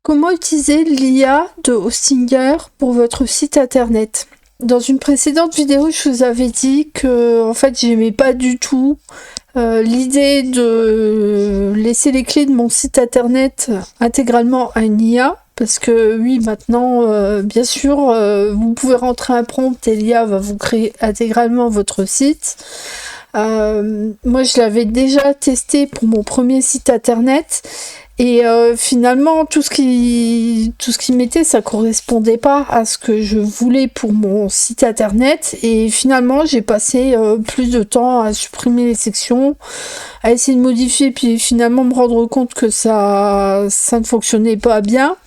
Comment utiliser l'IA de Hostinger pour votre site internet? Dans une précédente vidéo, je vous avais dit que en fait, j'aimais pas du tout l'idée de laisser les clés de mon site internet intégralement à une IA. Parce que oui, maintenant, bien sûr, vous pouvez rentrer un prompt et l'IA va vous créer intégralement votre site. Moi, je l'avais déjà testé pour mon premier site internet. Et finalement, tout ce qui mettait, ça correspondait pas à ce que je voulais pour mon site internet. Et finalement, j'ai passé plus de temps à supprimer les sections, à essayer de modifier, puis finalement me rendre compte que ça ne fonctionnait pas bien.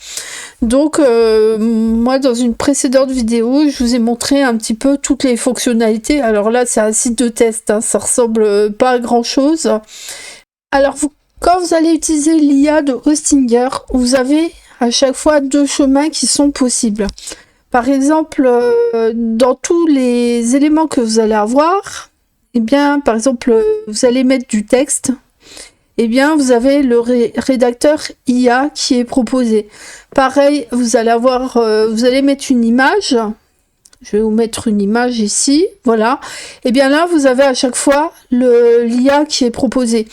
Donc, moi, dans une précédente vidéo, je vous ai montré un petit peu toutes les fonctionnalités. Alors là, c'est un site de test, hein, ça ressemble pas à grand-chose. Alors, quand vous allez utiliser l'IA de Hostinger, vous avez à chaque fois deux chemins qui sont possibles. Par exemple, dans tous les éléments que vous allez avoir, eh bien, par exemple, vous allez mettre du texte, eh bien, vous avez le rédacteur IA qui est proposé. Pareil, vous allez mettre une image. Je vais vous mettre une image ici, voilà. Et bien là, vous avez à chaque fois l'IA qui est proposé.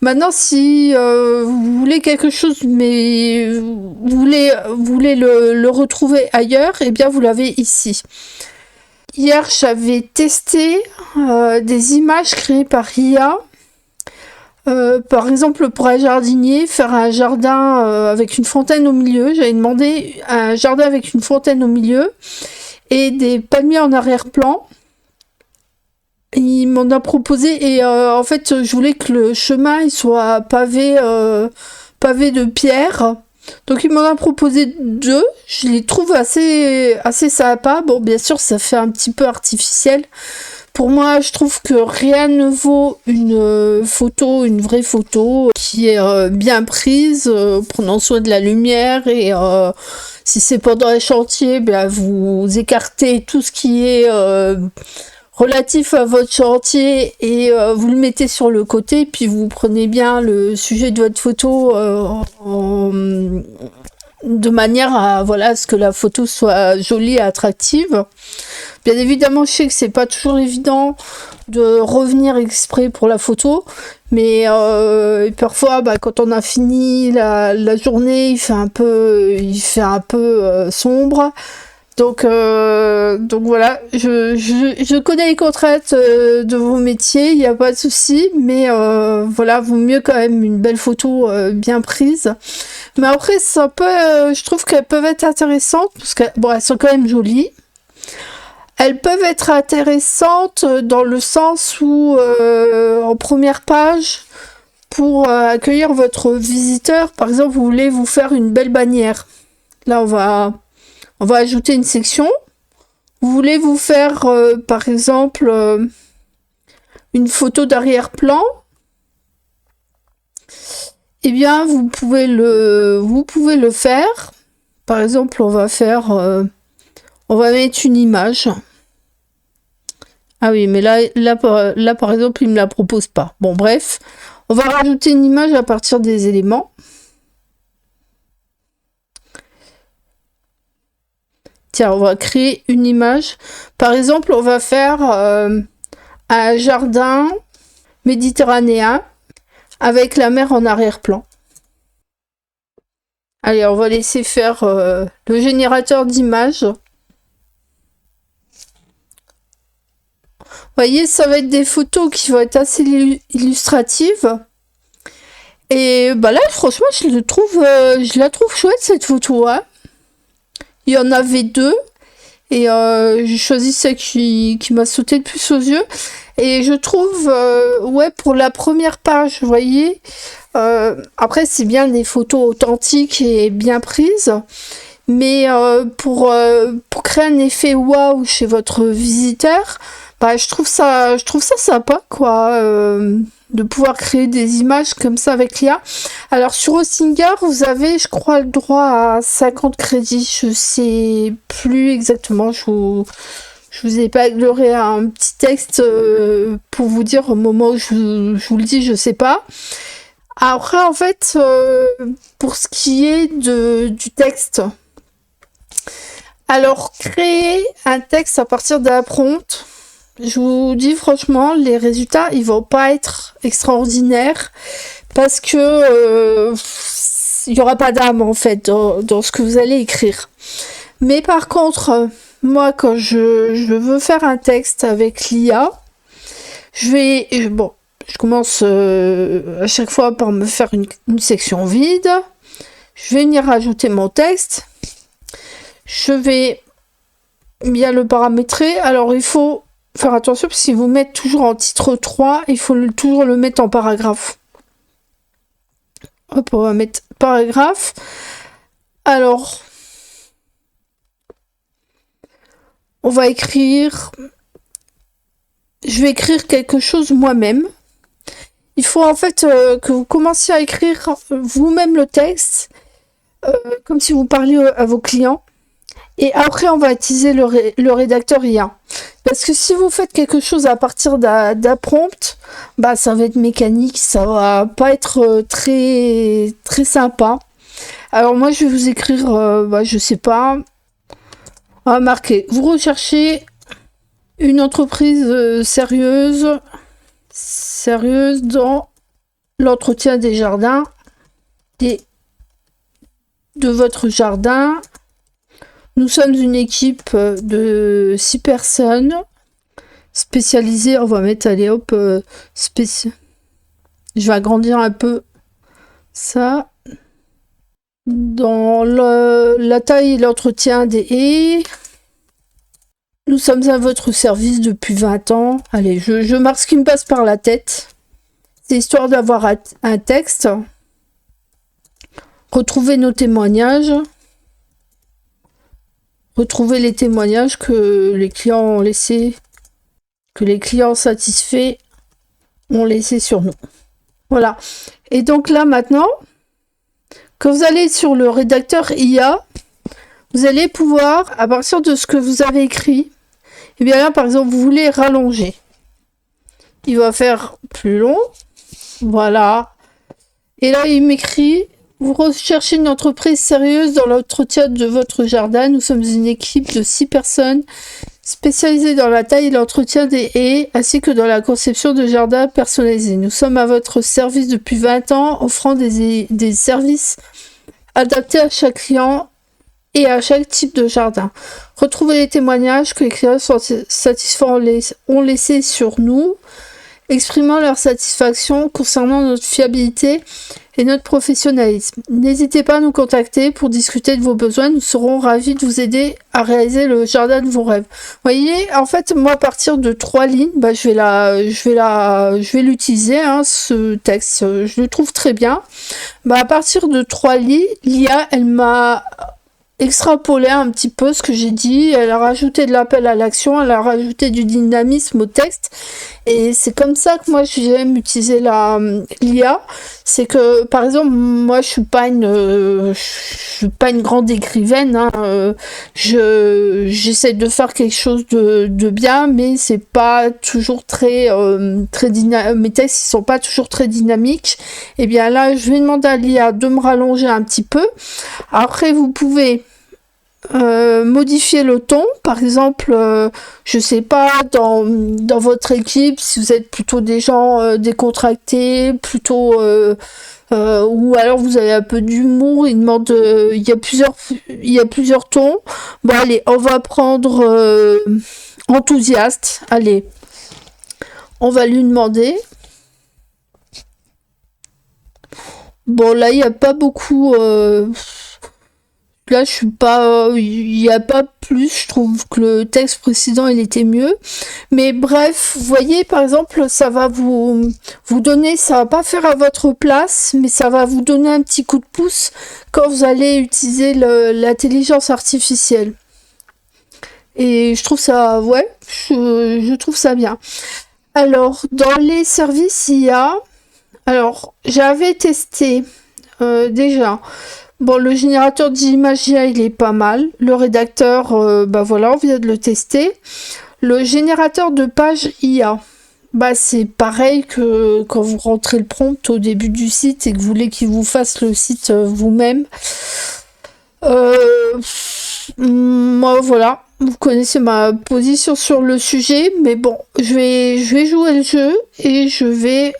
Maintenant, si vous voulez quelque chose, mais vous voulez le retrouver ailleurs, et bien vous l'avez ici. Hier, j'avais testé des images créées par IA. Par exemple, pour un jardinier, faire un jardin avec une fontaine au milieu. J'avais demandé un jardin avec une fontaine au milieu et des palmiers en arrière-plan. Il m'en a proposé et en fait je voulais que le chemin il soit pavé de pierre. Donc il m'en a proposé deux. Je les trouve assez sympas. Bon, bien sûr ça fait un petit peu artificiel. Pour moi, je trouve que rien ne vaut une vraie photo qui est bien prise, prenant soin de la lumière et si c'est pendant un chantier, ben, vous écartez tout ce qui est relatif à votre chantier et vous le mettez sur le côté, puis vous prenez bien le sujet de votre photo de manière à ce que la photo soit jolie et attractive. Bien évidemment, je sais que c'est pas toujours évident de revenir exprès pour la photo, mais parfois, quand on a fini la journée, il fait un peu sombre. Donc voilà, je connais les contraintes de vos métiers, il n'y a pas de souci, mais voilà, vaut mieux quand même une belle photo bien prise. Mais après, je trouve qu'elles peuvent être intéressantes, parce qu'elles sont quand même jolies. Elles peuvent être intéressantes dans le sens où, en première page, pour accueillir votre visiteur, par exemple, vous voulez vous faire une belle bannière. Là, on va ajouter une section. Vous voulez vous faire, par exemple, une photo d'arrière-plan. Eh bien, vous pouvez le faire. Par exemple, on va mettre une image. Ah oui, mais là, par exemple, il me la propose pas. Bon, bref. On va rajouter une image à partir des éléments. Tiens, on va créer une image. Par exemple, on va faire un jardin méditerranéen avec la mer en arrière-plan. Allez, on va laisser faire le générateur d'images. Vous voyez, ça va être des photos qui vont être assez illustratives. Et là, franchement, je la trouve chouette cette photo, hein. Il y en avait deux et j'ai choisi celle qui m'a sauté le plus aux yeux. Et je trouve, pour la première page, vous voyez, après c'est bien des photos authentiques et bien prises, mais pour créer un effet waouh chez votre visiteur, je trouve ça sympa, quoi. De pouvoir créer des images comme ça avec l'IA. Alors sur Hostinger, vous avez, je crois, le droit à 50 crédits. Je sais plus exactement. Je vous ai pas égloré un petit texte pour vous dire au moment où je vous le dis, je sais pas. Après, en fait, pour ce qui est du texte, alors créer un texte à partir d'un prompt, je vous dis franchement, les résultats, ils vont pas être extraordinaires parce que il y aura pas d'âme en fait dans ce que vous allez écrire. Mais par contre, moi, quand je veux faire un texte avec l'IA, je commence à chaque fois par me faire une section vide. Je vais venir ajouter mon texte. Je vais bien le paramétrer. Alors, il faut faire attention parce qu'il vous met toujours en titre 3. Il faut toujours le mettre en paragraphe. Hop, on va mettre paragraphe. Alors, on va écrire... Je vais écrire quelque chose moi-même. Il faut en fait que vous commenciez à écrire vous-même le texte, comme si vous parliez à vos clients. Et après, on va utiliser le rédacteur IA. Parce que si vous faites quelque chose à partir d'un prompt, bah ça va être mécanique, ça va pas être très très sympa. Alors moi, je vais vous écrire, je sais pas, on va marquer. Vous recherchez une entreprise sérieuse dans l'entretien des jardins et de votre jardin. Nous sommes une équipe de 6 personnes spécialisées. On va mettre, allez hop, je vais agrandir un peu ça. Dans la taille et l'entretien des haies. Nous sommes à votre service depuis 20 ans. Allez, je marque ce qui me passe par la tête. C'est histoire d'avoir un texte. Retrouver nos témoignages. Retrouver les témoignages que les clients ont laissés, que les clients satisfaits ont laissé sur nous. Voilà. Et donc là, maintenant, quand vous allez sur le rédacteur IA, vous allez pouvoir, à partir de ce que vous avez écrit, et bien là, par exemple, vous voulez rallonger. Il va faire plus long. Voilà. Et là, il m'écrit, vous recherchez une entreprise sérieuse dans l'entretien de votre jardin. Nous sommes une équipe de 6 personnes spécialisées dans la taille et l'entretien des haies, ainsi que dans la conception de jardins personnalisés. Nous sommes à votre service depuis 20 ans, offrant des services adaptés à chaque client et à chaque type de jardin. Retrouvez les témoignages que les clients satisfaits ont laissés sur nous, exprimant leur satisfaction concernant notre fiabilité et notre professionnalisme. N'hésitez pas à nous contacter pour discuter de vos besoins. Nous serons ravis de vous aider à réaliser le jardin de vos rêves. Vous voyez, en fait, moi, à partir de 3 lignes, je vais l'utiliser, hein, ce texte. Je le trouve très bien. À partir de 3 lignes, l'IA, elle m'a extrapolé un petit peu ce que j'ai dit, elle a rajouté de l'appel à l'action, elle a rajouté du dynamisme au texte, et c'est comme ça que moi j'aime utiliser l'IA. C'est que par exemple, moi je suis pas une grande écrivaine, hein, j'essaie de faire quelque chose de bien, mais c'est pas toujours très dynamique, mes textes ils sont pas toujours très dynamiques. Et bien là, je vais demander à l'IA de me rallonger un petit peu. Après, vous pouvez modifier le ton, par exemple, je sais pas, dans votre équipe, si vous êtes plutôt des gens décontractés, plutôt ou alors vous avez un peu d'humour, il demande, il y a plusieurs tons. Bon allez, on va prendre enthousiaste, allez, on va lui demander. Bon là il n'y a pas beaucoup là, je suis pas, il n'y a pas plus, je trouve que le texte précédent, il était mieux. Mais bref, vous voyez, par exemple, ça va vous donner, ça va pas faire à votre place, mais ça va vous donner un petit coup de pouce quand vous allez utiliser l'intelligence artificielle. Et je trouve ça, ouais, je trouve ça bien. Alors, dans les services IA, alors, j'avais testé, déjà. Bon, le générateur d'images IA, il est pas mal. Le rédacteur, voilà, on vient de le tester. Le générateur de pages IA. Bah, c'est pareil que quand vous rentrez le prompt au début du site et que vous voulez qu'il vous fasse le site vous-même. Moi, voilà. Vous connaissez ma position sur le sujet, mais bon, je vais jouer le jeu et je vais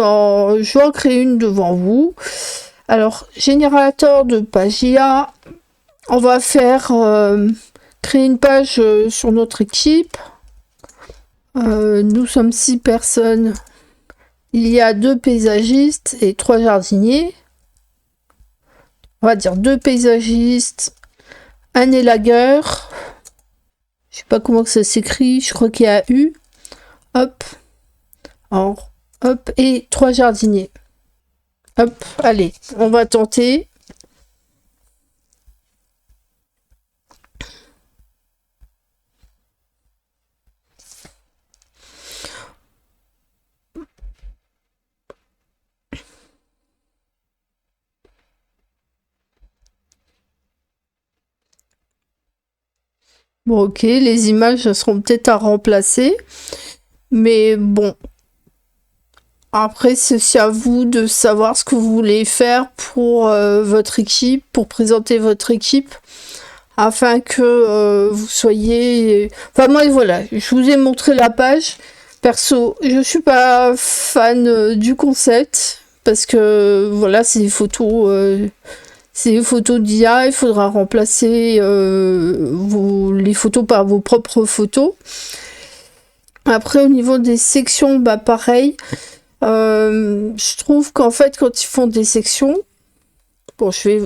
en créer une devant vous. Alors, générateur de page IA, on va faire créer une page sur notre équipe. Nous sommes 6 personnes. Il y a 2 paysagistes et 3 jardiniers. On va dire 2 paysagistes, un élagueur. Je sais pas comment que ça s'écrit. Je crois qu'il y a U. Hop. Alors, hop. Et 3 jardiniers. Hop. Allez, on va tenter. Bon, ok, les images seront peut-être à remplacer. Mais bon. Après, c'est aussi à vous de savoir ce que vous voulez faire pour votre équipe, pour présenter votre équipe, afin que vous soyez... Enfin, moi, voilà, je vous ai montré la page. Perso, je suis pas fan du concept, parce que, voilà, c'est des photos... c'est des photos d'IA, il faudra remplacer les photos par vos propres photos. Après, au niveau des sections, bah pareil. Je trouve qu'en fait, quand ils font des sections, bon, je vais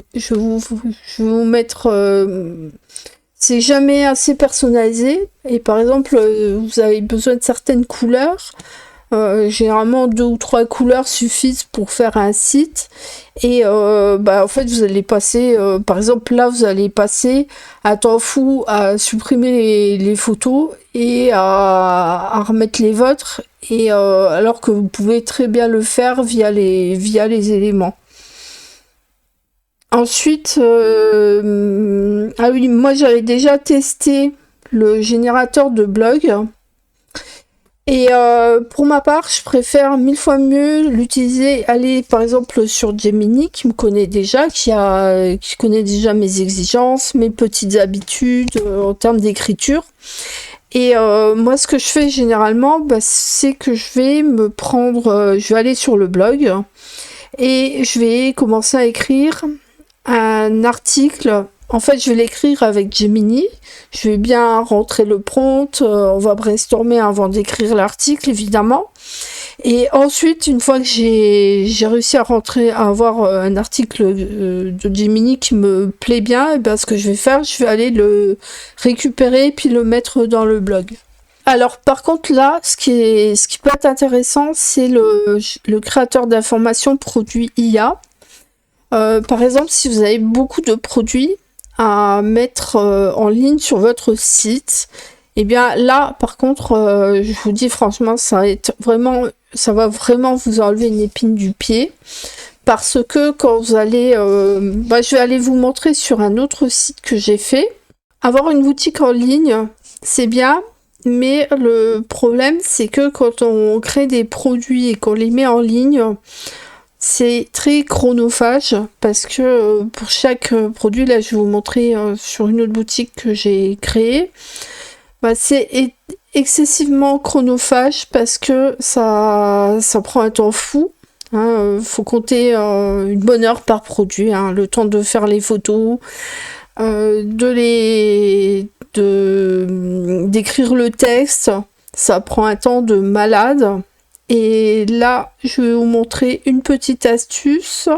vous mettre... c'est jamais assez personnalisé. Et par exemple, vous avez besoin de certaines couleurs. Généralement 2 ou 3 couleurs suffisent pour faire un site et bah en fait vous allez passer par exemple là vous allez passer à temps fou à supprimer les photos et à remettre les vôtres et alors que vous pouvez très bien le faire via les éléments. Ensuite ah oui, moi j'avais déjà testé le générateur de blog. Et pour ma part, je préfère 1000 fois mieux l'utiliser, aller par exemple sur Gemini, qui me connaît déjà, qui connaît déjà mes exigences, mes petites habitudes en termes d'écriture. Et moi, ce que je fais généralement, bah, c'est que je vais aller sur le blog et je vais commencer à écrire un article. En fait, je vais l'écrire avec Gemini. Je vais bien rentrer le prompt. On va brainstormer avant d'écrire l'article, évidemment. Et ensuite, une fois que j'ai réussi à avoir un article de Gemini qui me plaît bien, et ben, ce que je vais faire, je vais aller le récupérer puis le mettre dans le blog. Alors, par contre, là, ce qui peut être intéressant, c'est le créateur d'informations produit IA. Par exemple, si vous avez beaucoup de produits à mettre en ligne sur votre site, et bien là par contre je vous dis franchement ça va vraiment vous enlever une épine du pied, parce que quand vous allez je vais aller vous montrer sur un autre site que j'ai fait. Avoir une boutique en ligne c'est bien, mais le problème c'est que quand on crée des produits et qu'on les met en ligne, c'est très chronophage, parce que pour chaque produit, là je vais vous montrer sur une autre boutique que j'ai créée, bah, c'est excessivement chronophage parce que ça prend un temps fou. Faut compter une bonne heure par produit, le temps de faire les photos, d'écrire le texte, ça prend un temps de malade. Et là, je vais vous montrer une petite astuce.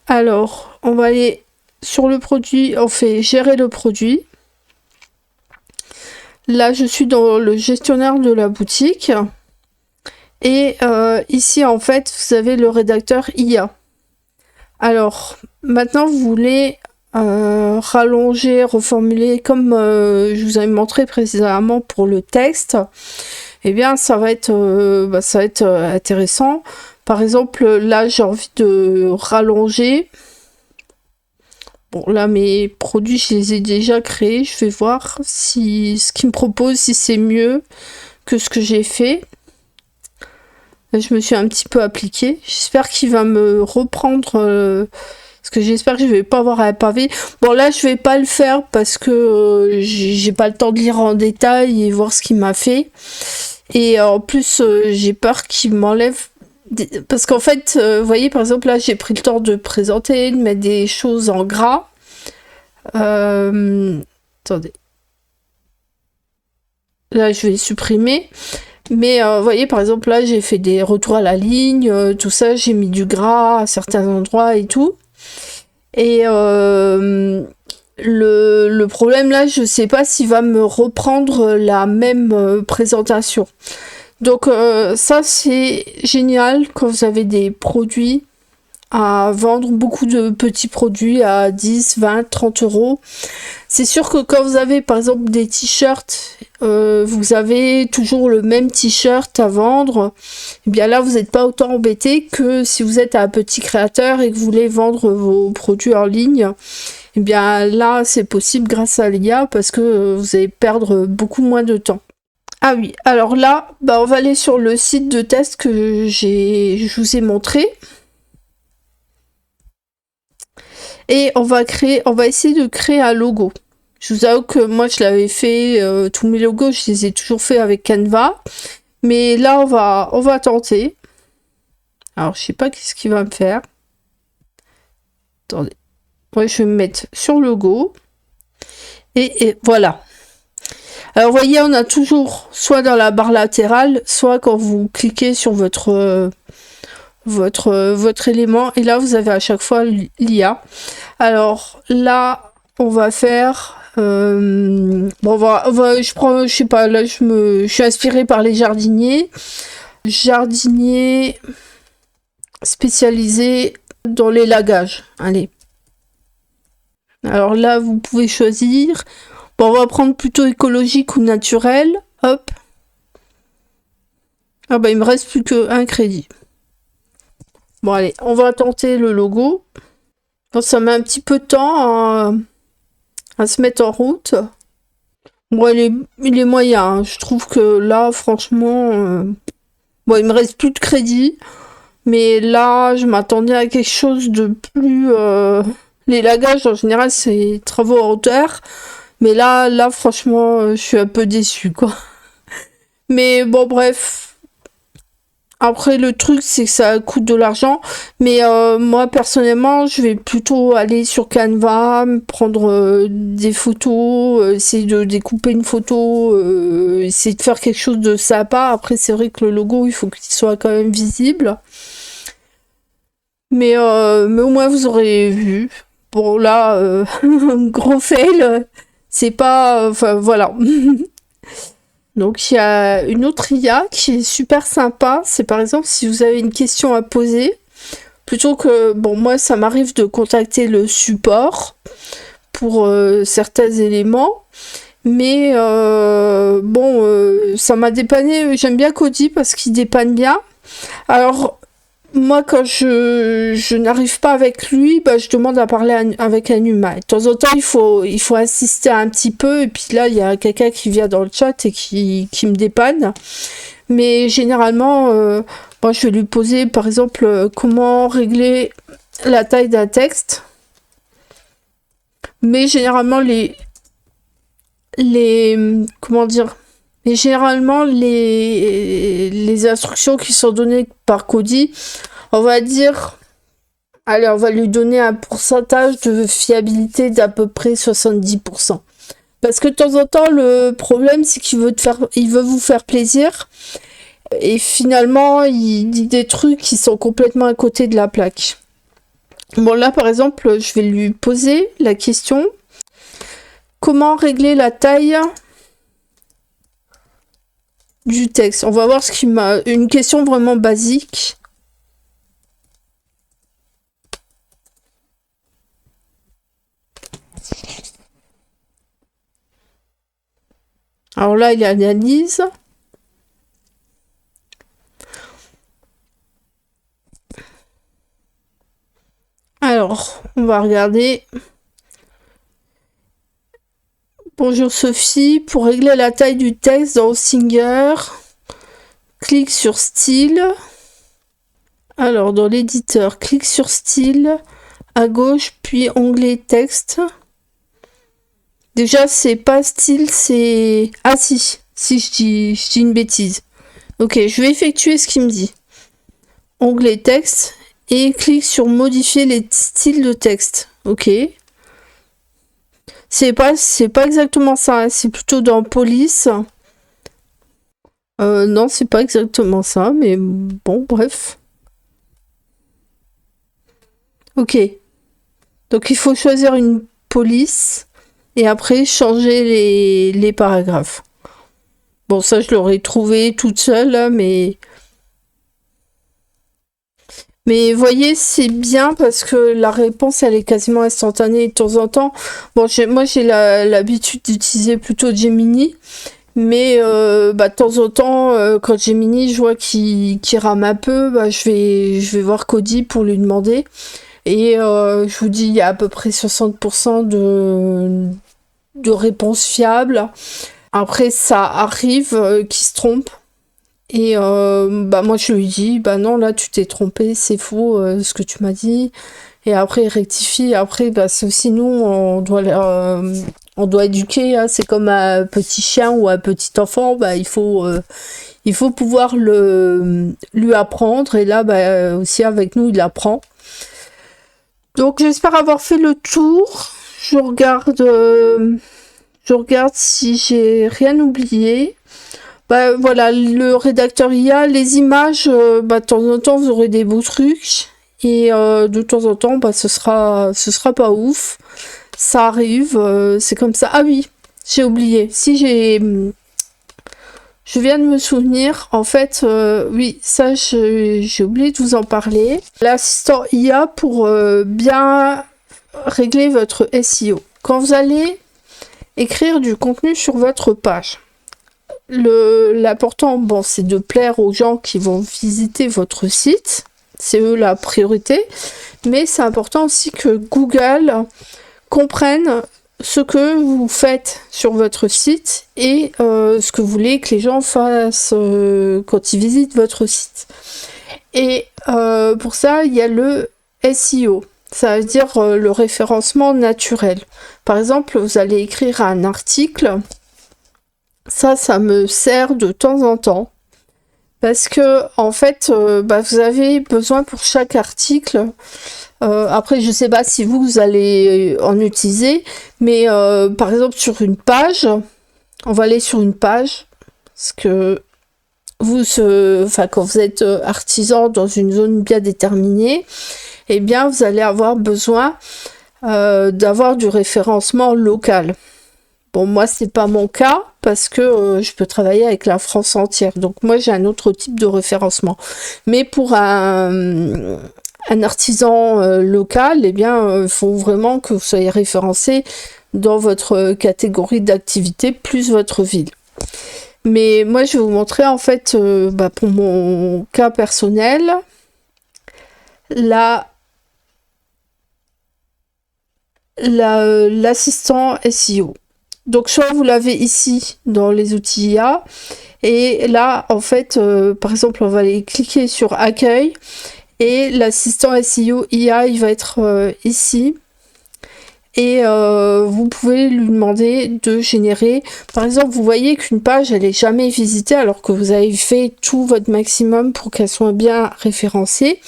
Alors, on va aller sur le produit, on fait gérer le produit. Là, je suis dans le gestionnaire de la boutique. Et ici, en fait, vous avez le rédacteur IA. Alors, maintenant, vous voulez rallonger, reformuler, comme je vous avais montré précédemment pour le texte. Eh bien, ça va être intéressant. Par exemple, là, j'ai envie de rallonger. Bon, là, mes produits, je les ai déjà créés. Je vais voir si ce qu'il me propose, si c'est mieux que ce que j'ai fait. Là, je me suis un petit peu appliquée. J'espère qu'il va me reprendre... parce que j'espère que je vais pas avoir un pavé. Bon, là, je vais pas le faire parce que j'ai pas le temps de lire en détail et voir ce qu'il m'a fait. Et en plus, j'ai peur qu'il m'enlève... Parce qu'en fait, vous voyez, par exemple, là, j'ai pris le temps de présenter, de mettre des choses en gras. Attendez. Là, je vais supprimer. Mais vous voyez, par exemple, là, j'ai fait des retours à la ligne, tout ça, j'ai mis du gras à certains endroits et tout. Et le problème, là, je sais pas s'il va me reprendre la même présentation. Donc ça, c'est génial quand vous avez des produits à vendre, beaucoup de petits produits à 10, 20, 30 euros. C'est sûr que quand vous avez par exemple des t-shirts, vous avez toujours le même t-shirt à vendre, et bien là vous n'êtes pas autant embêté que si vous êtes un petit créateur et que vous voulez vendre vos produits en ligne. Et bien là c'est possible grâce à l'IA parce que vous allez perdre beaucoup moins de temps. Ah oui, alors là, bah on va aller sur le site de test que je vous ai montré. Et on va essayer de créer un logo. Je vous avoue que moi je l'avais fait, tous mes logos, je les ai toujours fait avec Canva. Mais là on va tenter. Alors je sais pas qu'est-ce qu'il va me faire. Attendez. Ouais, je vais me mettre sur logo. Et voilà. Alors vous voyez, on a toujours soit dans la barre latérale, soit quand vous cliquez sur votre élément. Et là vous avez à chaque fois l'IA. Alors là, on va faire... bon, je sais pas, là je suis inspirée par les jardiniers. Jardiniers spécialisés dans l'élagage. Allez. Alors là, vous pouvez choisir. Bon, on va prendre plutôt écologique ou naturel. Hop. Ah bah il me reste plus qu'un crédit. Bon allez, on va tenter le logo. Bon, ça met un petit peu de temps à se mettre en route. Bon, il est moyen. Hein. Je trouve que là, franchement, bon, il me reste plus de crédit. Mais là, je m'attendais à quelque chose de plus... Les lagages, en général, c'est travaux en hauteur. Mais là, franchement, je suis un peu déçue, quoi. Mais bon, bref. Après, le truc, c'est que ça coûte de l'argent. Mais moi, personnellement, je vais plutôt aller sur Canva, prendre des photos, essayer de découper une photo, essayer de faire quelque chose de sympa. Après, c'est vrai que le logo, il faut qu'il soit quand même visible. Mais au moins, vous aurez vu. Bon, là, gros fail. C'est pas... Enfin, voilà. Donc il y a une autre IA qui est super sympa, c'est par exemple si vous avez une question à poser, plutôt que, bon moi ça m'arrive de contacter le support pour certains éléments, mais bon ça m'a dépanné, j'aime bien Cody parce qu'il dépanne bien. Alors moi quand je n'arrive pas avec lui, bah, je demande à parler avec un humain. De temps en temps il faut insister un petit peu et puis là il y a quelqu'un qui vient dans le chat et qui me dépanne. Mais généralement moi je vais lui poser par exemple comment régler la taille d'un texte. Mais généralement les comment dire, et généralement, les instructions qui sont données par Cody, on va dire, allez, on va lui donner un pourcentage de fiabilité d'à peu près 70%. Parce que de temps en temps, le problème, c'est il veut vous faire plaisir. Et finalement, il dit des trucs qui sont complètement à côté de la plaque. Bon, là, par exemple, je vais lui poser la question. Comment régler la taille du texte? On va voir ce qu'il m'a... Une question vraiment basique. Alors là, il analyse. Alors, on va regarder. Bonjour Sophie, pour régler la taille du texte dans Singer, clique sur style. Alors dans l'éditeur, clique sur style à gauche, puis onglet texte. Déjà c'est pas style, c'est... Ah si je dis une bêtise. Ok, je vais effectuer ce qu'il me dit. Onglet texte et clique sur modifier les styles de texte. Ok. C'est pas exactement ça, hein. C'est plutôt dans police. Non, c'est pas exactement ça, mais bon, bref. Ok. Donc il faut choisir une police et après changer les paragraphes. Bon, ça je l'aurais trouvé toute seule, là, mais... Mais voyez, c'est bien parce que la réponse, elle est quasiment instantanée de temps en temps. Bon, moi, j'ai l'habitude d'utiliser plutôt Gemini. Mais de temps en temps, quand Gemini, je vois qu'il rame un peu, je vais voir Cody pour lui demander. Et je vous dis, il y a à peu près 60% de réponses fiables. Après, ça arrive qu'il se trompe. Et moi je lui dis non, là tu t'es trompé, c'est faux ce que tu m'as dit, et après il rectifie. Après c'est aussi nous, on doit éduquer, hein. C'est comme un petit chien ou un petit enfant, il faut pouvoir lui apprendre, et là aussi avec nous il apprend. Donc j'espère avoir fait le tour. Je regarde si j'ai rien oublié. Voilà, le rédacteur IA, les images, de temps en temps vous aurez des beaux trucs, et de temps en temps ce sera pas ouf. Ça arrive, c'est comme ça. Ah oui, j'ai oublié. Je viens de me souvenir, en fait, oui, ça j'ai oublié de vous en parler. L'assistant IA pour bien régler votre SEO. Quand vous allez écrire du contenu sur votre page, l'important, c'est de plaire aux gens qui vont visiter votre site. C'est eux la priorité. Mais c'est important aussi que Google comprenne ce que vous faites sur votre site et ce que vous voulez que les gens fassent quand ils visitent votre site. Et pour ça, il y a le SEO. Ça veut dire le référencement naturel. Par exemple, vous allez écrire un article. Ça me sert de temps en temps parce que en fait vous avez besoin pour chaque article, après je sais pas si vous allez en utiliser, mais par exemple sur une page, on va aller sur une page parce que quand vous êtes artisan dans une zone bien déterminée, eh bien vous allez avoir besoin d'avoir du référencement local. Bon, moi, c'est pas mon cas parce que je peux travailler avec la France entière. Donc, moi, j'ai un autre type de référencement. Mais pour un artisan local, eh bien, il faut vraiment que vous soyez référencé dans votre catégorie d'activité plus votre ville. Mais moi, je vais vous montrer, en fait, pour mon cas personnel, l'assistant SEO. Donc soit vous l'avez ici dans les outils IA, et là en fait par exemple on va aller cliquer sur accueil et l'assistant SEO IA il va être ici, et vous pouvez lui demander de générer, par exemple vous voyez qu'une page elle est jamais visitée alors que vous avez fait tout votre maximum pour qu'elle soit bien référencée.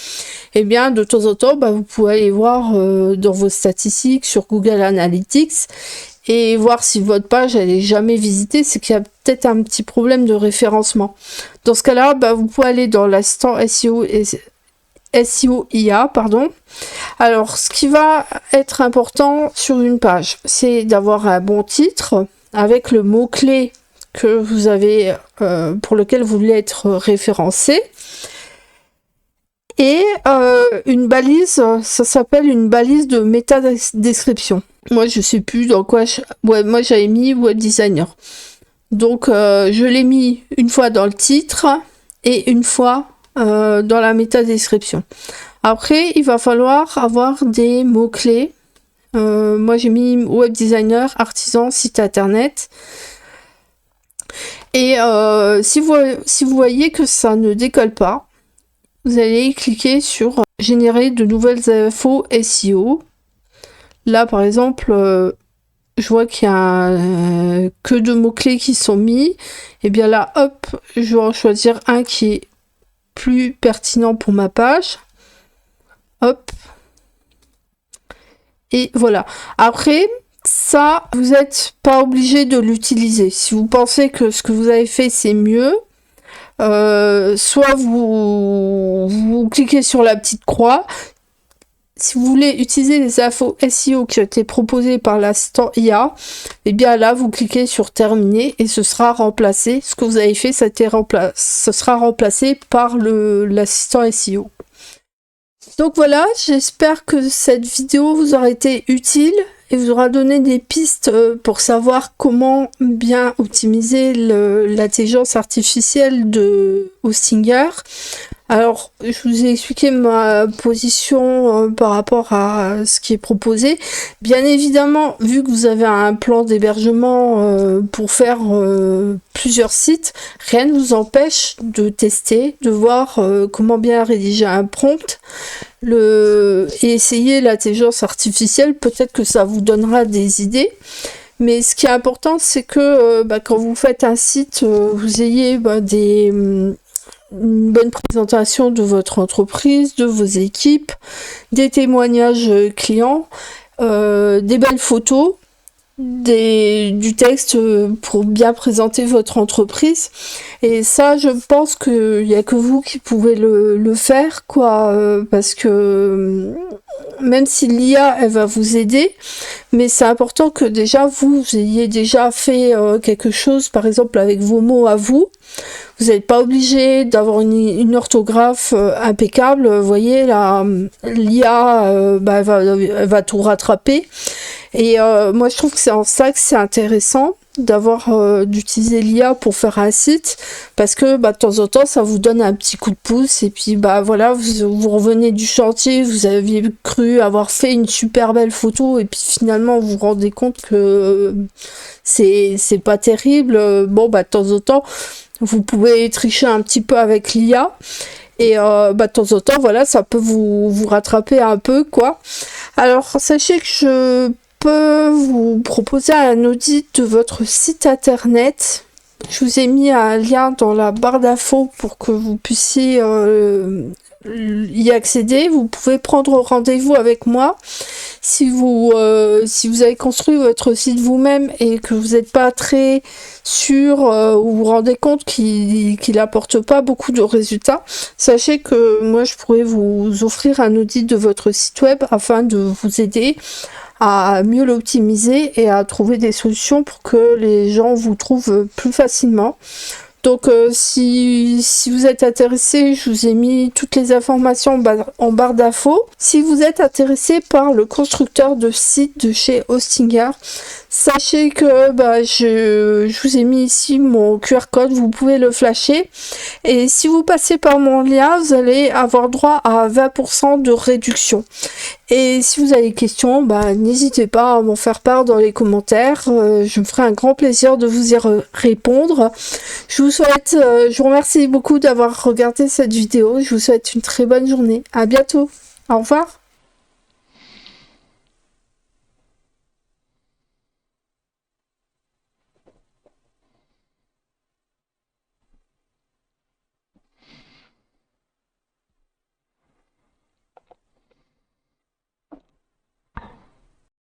Et bien de temps en temps vous pouvez aller voir dans vos statistiques sur Google Analytics et voir si votre page elle est jamais visitée, c'est qu'il y a peut-être un petit problème de référencement. Dans ce cas-là, vous pouvez aller dans l'assistant SEO IA, pardon. Alors, ce qui va être important sur une page, c'est d'avoir un bon titre avec le mot-clé que vous avez, pour lequel vous voulez être référencé. Et une balise, ça s'appelle une balise de métadescription. Moi, je sais plus dans quoi... moi, j'avais mis web designer. Donc, je l'ai mis une fois dans le titre et une fois dans la métadescription. Après, il va falloir avoir des mots-clés Moi j'ai mis web designer, artisan, site internet. Et si vous voyez que ça ne décolle pas, vous allez cliquer sur générer de nouvelles infos SEO. Là par exemple, je vois qu'il y a que 2 mots-clés qui sont mis. Et bien là, hop, je vais en choisir un qui est plus pertinent pour ma page. Hop. Et voilà. Après, ça, vous n'êtes pas obligé de l'utiliser. Si vous pensez que ce que vous avez fait, c'est mieux, soit vous cliquez sur la petite croix. Si vous voulez utiliser les infos SEO qui ont été proposées par l'assistant IA, et bien là, vous cliquez sur terminer et ce sera remplacé. Ce que vous avez fait, ce sera remplacé par l'assistant SEO. Donc voilà, j'espère que cette vidéo vous aura été utile et vous aura donné des pistes pour savoir comment bien optimiser l'intelligence artificielle de Hostinger. Alors, je vous ai expliqué ma position par rapport à ce qui est proposé. Bien évidemment, vu que vous avez un plan d'hébergement pour faire plusieurs sites, rien ne vous empêche de tester, de voir comment bien rédiger un prompt et essayer l'intelligence artificielle. Peut-être que ça vous donnera des idées. Mais ce qui est important, c'est que quand vous faites un site, vous ayez une bonne présentation de votre entreprise, de vos équipes, des témoignages clients, des belles photos, du texte pour bien présenter votre entreprise. Et ça, je pense qu'il n'y a que vous qui pouvez le faire, quoi, parce que même si l'IA, elle va vous aider, mais c'est important que déjà vous ayez déjà fait quelque chose, par exemple avec vos mots à vous. Vous n'êtes pas obligé d'avoir une orthographe impeccable. Vous voyez, l'IA, elle va tout rattraper. Et moi, je trouve que c'est en ça que c'est intéressant d'utiliser l'IA pour faire un site, parce que de temps en temps, ça vous donne un petit coup de pouce. Et puis, voilà, vous revenez du chantier, vous aviez cru avoir fait une super belle photo, et puis finalement, vous vous rendez compte que c'est pas terrible. Bon, de temps en temps, vous pouvez tricher un petit peu avec l'IA et de temps en temps, voilà, ça peut vous rattraper un peu, quoi. Alors, sachez que je peux vous proposer un audit de votre site internet. Je vous ai mis un lien dans la barre d'infos pour que vous puissiez y accéder. Vous pouvez prendre rendez-vous avec moi. Si vous avez construit votre site vous-même et que vous n'êtes pas très sûr ou vous vous rendez compte qu'il n'apporte pas beaucoup de résultats, sachez que moi je pourrais vous offrir un audit de votre site web afin de vous aider à mieux l'optimiser et à trouver des solutions pour que les gens vous trouvent plus facilement. Donc si vous êtes intéressé, je vous ai mis toutes les informations en barre d'infos. Si vous êtes intéressé par le constructeur de site de chez Hostinger, sachez que je vous ai mis ici mon QR code, vous pouvez le flasher. Et si vous passez par mon lien, vous allez avoir droit à 20% de réduction. Et si vous avez des questions, n'hésitez pas à m'en faire part dans les commentaires. Je me ferai un grand plaisir de vous y répondre. Je vous remercie beaucoup d'avoir regardé cette vidéo. Je vous souhaite une très bonne journée. À bientôt. Au revoir.